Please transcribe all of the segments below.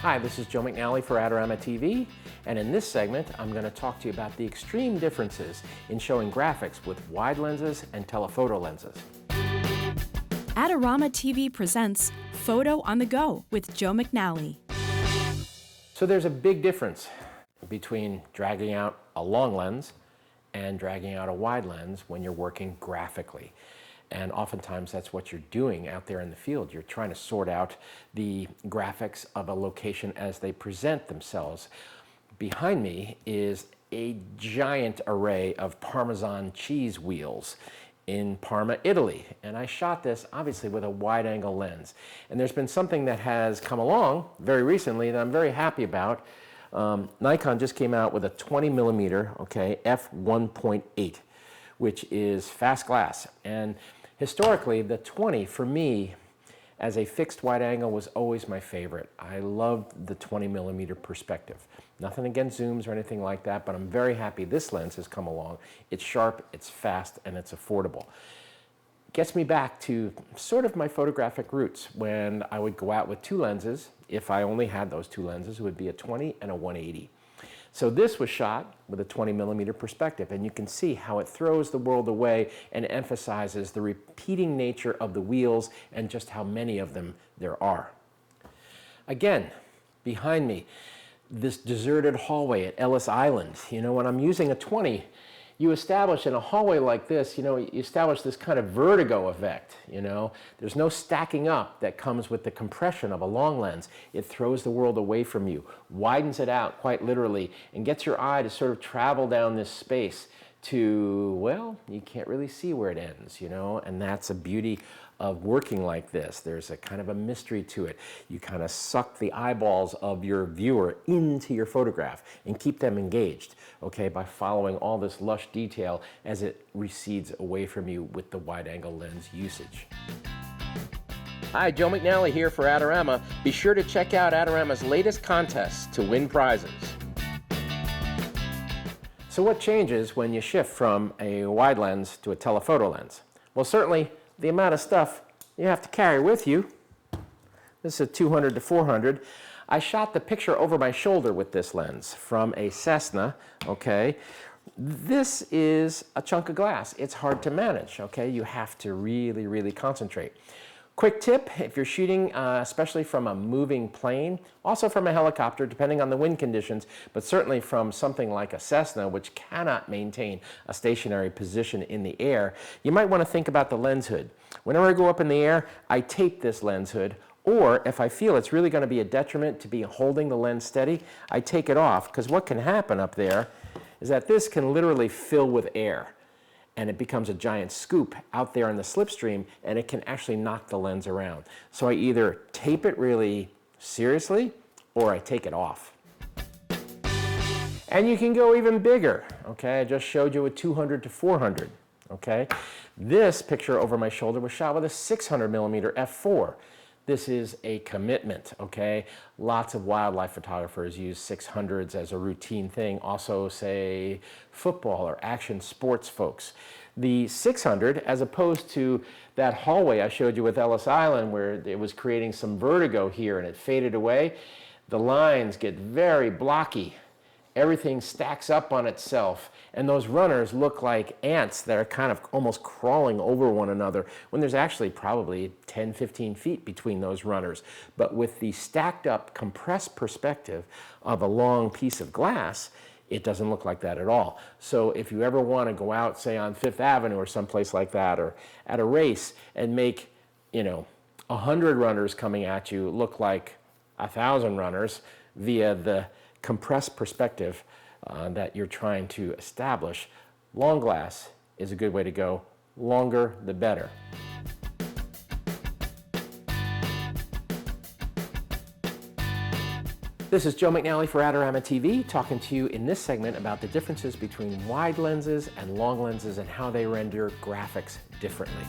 Hi, this is Joe McNally for Adorama TV, and in this segment, I'm going to talk to you about the extreme differences in showing graphics with wide lenses and telephoto lenses. Adorama TV presents Photo on the Go with Joe McNally. So there's a big difference between dragging out a long lens and dragging out a wide lens when you're working graphically. And oftentimes that's what you're doing out there in the field. You're trying to sort out the graphics of a location as they present themselves. Behind me is a giant array of Parmesan cheese wheels in Parma, Italy. And I shot this obviously with a wide angle lens. And there's been something that has come along very recently that I'm very happy about. Nikon just came out with a 20 millimeter, f1.8, which is fast glass. And historically, the 20 for me as a fixed wide angle was always my favorite. I loved the 20 millimeter perspective. Nothing against zooms or anything like that, but I'm very happy this lens has come along. It's sharp, it's fast, and it's affordable. Gets me back to sort of my photographic roots when I would go out with two lenses. If I only had those two lenses, it would be a 20 and a 180. So this was shot with a 20 millimeter perspective, and you can see how it throws the world away and emphasizes the repeating nature of the wheels and just how many of them there are. Again, behind me, this deserted hallway at Ellis Island. You know, when I'm using a 20, you establish in a hallway like this, you establish this kind of vertigo effect, There's no stacking up that comes with the compression of a long lens. It throws the world away from you, widens it out quite literally, and gets your eye to sort of travel down this space to, well, you can't really see where it ends, and that's a beauty of working like this. There's a kind of a mystery to it. You kind of suck the eyeballs of your viewer into your photograph and keep them engaged, by following all this lush detail as it recedes away from you with the wide angle lens usage. Hi, Joe McNally here for Adorama. Be sure to check out Adorama's latest contests to win prizes. So what changes when you shift from a wide lens to a telephoto lens? Well, certainly the amount of stuff you have to carry with you. This is a 200 to 400. I shot the picture over my shoulder with this lens from a Cessna, This is a chunk of glass. It's hard to manage, You have to really, really concentrate. Quick tip, if you're shooting, especially from a moving plane, also from a helicopter, depending on the wind conditions, but certainly from something like a Cessna, which cannot maintain a stationary position in the air, you might want to think about the lens hood. Whenever I go up in the air, I tape this lens hood, or if I feel it's really going to be a detriment to be holding the lens steady, I take it off, because what can happen up there is that this can literally fill with air. And it becomes a giant scoop out there in the slipstream, and it can actually knock the lens around. So I either tape it really seriously, or I take it off. And you can go even bigger, I just showed you a 200 to 400, This picture over my shoulder was shot with a 600 millimeter f4. This is a commitment, Lots of wildlife photographers use 600s as a routine thing. Also, say, football or action sports folks. The 600, as opposed to that hallway I showed you with Ellis Island where it was creating some vertigo here and it faded away, the lines get very blocky. Everything stacks up on itself, and those runners look like ants that are kind of almost crawling over one another when there's actually probably 10, 15 feet between those runners. But with the stacked up, compressed perspective of a long piece of glass, it doesn't look like that at all. So if you ever want to go out, say on Fifth Avenue or someplace like that, or at a race and make, 100 runners coming at you look like 1,000 runners via the compressed perspective that you're trying to establish, long glass is a good way to go. Longer, the better. This is Joe McNally for Adorama TV, talking to you in this segment about the differences between wide lenses and long lenses and how they render graphics differently.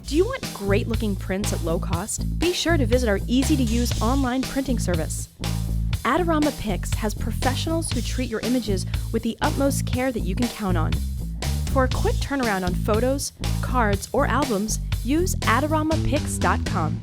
Do you want great looking prints at low cost? Be sure to visit our easy-to-use online printing service. Adorama Pix has professionals who treat your images with the utmost care that you can count on. For a quick turnaround on photos, cards, or albums, use AdoramaPix.com.